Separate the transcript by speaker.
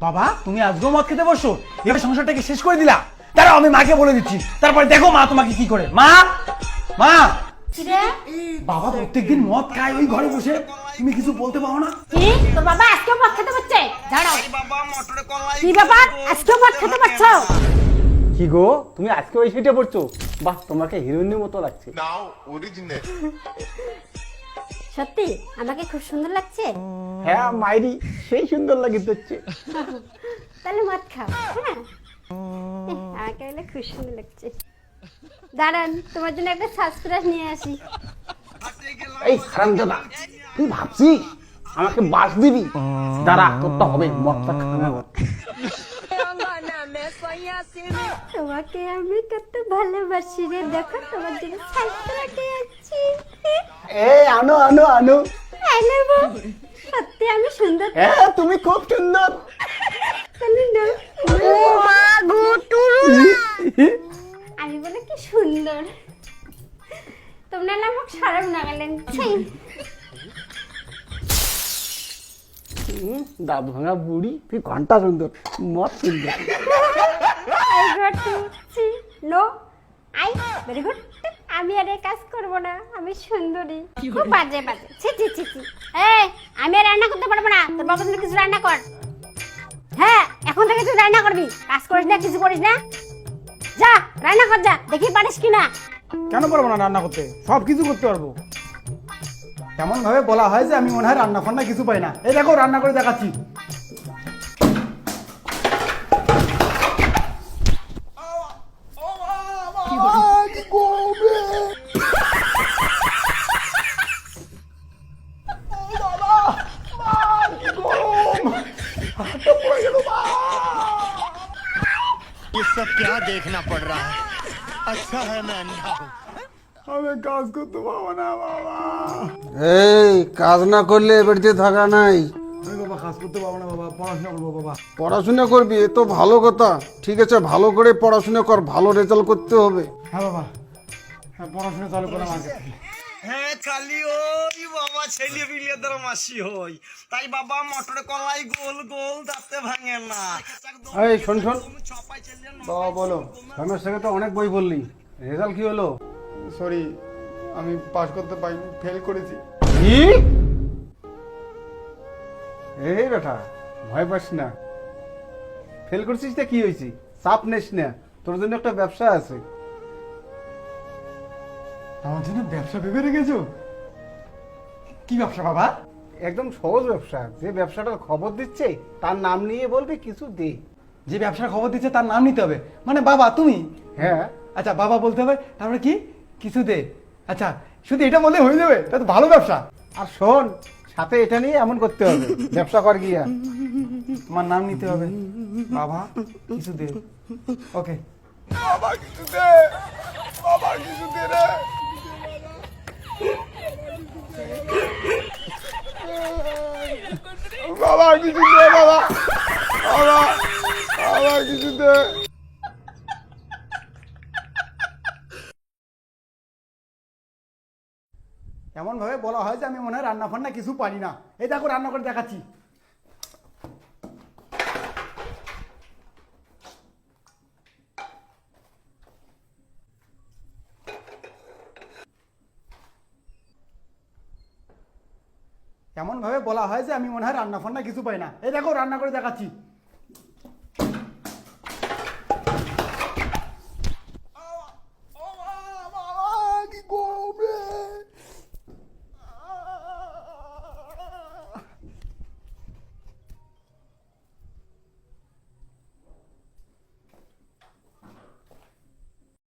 Speaker 1: বাবা তুমি আজকেও মদ খেতে বসো, এবার সংসারটাকে শেষ করে দিলা। দাঁড়াও আমি মাকে বলে দিচ্ছি, তারপরে দেখো মা তোমাকে কি করে। মা মা বাবা প্রত্যেকদিন মদ খায় ওই ঘরে বসে, তুমি কিছু বলতে পারো না?
Speaker 2: কি তোর বাবা আজকেও মদ খেতে পারছে? দাঁড়াও, কি ব্যাপার আজকেও মদ খেতে পারছো?
Speaker 3: কি গো তুমি আজকে ওই সিটে পড়ছো? বাহ, তোমাকে হিরোইনের মতো লাগছে।
Speaker 2: সত্যি আমাকে খুব সুন্দর লাগছে।
Speaker 3: হ্যাঁ মাইরি, সেই সুন্দর লাগে হচ্ছে।
Speaker 2: তাহলে মদ খাও। হ্যাঁ আমাকে বলে খুব সুন্দর লাগছে। দাঁড়ান তোমার জন্য একটা সাসপ্রাইজ নিয়ে আসি।
Speaker 3: এই হারামজাদা, তুই ভাবছিস আমাকে বাস দিবি? দাঁড়া, তোরটা হবে, মদটা খাবো।
Speaker 2: তোমাকে আমি কত ভালোবাসি রে, দেখো তোমার জন্য সাসপ্রাইজ নিয়ে আসছি।
Speaker 3: এই আনো আনো আনো।
Speaker 2: আনবো। সত্যি আমি সুন্দর?
Speaker 3: হ্যাঁ তুমি খুব সুন্দর।
Speaker 2: তাহলে না। আমি বলে কি সুন্দর, তোমরা না আমাকে সরম না গেলেন।
Speaker 3: দাঁত ভাঙা বুড়ি, তুই ঘন্টা সুন্দর, মদ সুন্দর।
Speaker 2: No I very good. আমি আর এই কাজ করবো না, আমি সুন্দরী। খুব বাজে বাজে, ছি ছি ছি ছি। এই আমি আর রান্না করতে পারবো না, তোর বাবা তুমি কিছু রান্না কর। হ্যাঁ এখন থেকে তুই রান্না করবি, কাজ করিস না, কিছু করিস না। যা রান্না কর, যা দেখি পারিস কিনা।
Speaker 1: কেন পারবো না রান্না করতে? সব কিছু করতে পারবো। এমন ভাবে বলা হয় যে আমি মনে হয় রান্না ফান্না কিছু পাই না। এই দেখো রান্না করে দেখাচ্ছি।
Speaker 4: ये सब क्या देखना पड़ रहा है? अच्छा है मैं अंधा हूँ।
Speaker 1: আমি কাজ করতে পারবো না বাবা।
Speaker 5: এই কাজ না করলে এ বাড়িতে থাকা নাই।
Speaker 1: আমি বাবা কাজ করতে পারবো না বাবা, পড়াশোনা করবো বাবা।
Speaker 5: পড়াশোনা করবি, এ তো ভালো কথা। ঠিক আছে, ভালো করে পড়াশোনা কর, ভালো রেজাল্ট করতে হবে।
Speaker 1: হ্যাঁ বাবা, হ্যাঁ পড়াশোনা চালু করে আগে থেকে।
Speaker 4: হ্যাঁ খালি ওই বাবা ছেলে বিলেদের মাসি হই, তাই বাবা মটর কলাই গোল গোল দাঁতে ভাঙে না।
Speaker 5: এই শোন শোন
Speaker 4: ছপাই ছেলে
Speaker 5: বাবা, বলো। রমেশ থেকে তো অনেক বই বললি, রেজাল্ট কি হলো?
Speaker 1: সরি, আমি পাস করতে পারিনি, ফেল করেছি।
Speaker 5: কি? এই বেটা ভয় পাস না, ফেল করছিস তা কি হয়েছে? চাপ নিস না, তোর জন্য একটা ব্যবসা আছে।
Speaker 1: আমার জন্য ব্যবসা ভেবে রেখেছো? কি ব্যবসা বাবা?
Speaker 5: একদম সহজ ব্যবসা, যে ব্যবসাটার খবর দিচ্ছে তার নাম নিয়ে বলবি কিছু দে।
Speaker 1: যে ব্যবসার খবর দিচ্ছে তার নাম নিতে হবে মানে বাবা তুমি?
Speaker 5: হ্যাঁ।
Speaker 1: আচ্ছা বাবা বলতে হবে, তারপরে কি কিছু দে। আচ্ছা শুধু এটা বললে হয়ে যাবে? তা তো ভালো ব্যবসা।
Speaker 5: আর শোন, সাথে এটা নিয়ে এমন করতে হবে, ব্যবসা কর গিয়া
Speaker 1: তোমার নাম নিতে হবে। বাবা কিছু দে। ওকে
Speaker 5: বাবা কিছু দে, বাবা কিছু দে রে। বাবা কিছু দে, বাবা বাবা বাবা কিছু দে।
Speaker 1: এমন ভাবে বলা হয় যে আমি মনে হয় রান্না ফান্না কিছু পারি না। এই দেখো রান্না করে দেখাচ্ছি। এমন ভাবে বলা হয় যে আমি মনে হয় রান্না ফান্না কিছু পাই না। এই দেখো রান্না করে দেখাচ্ছি।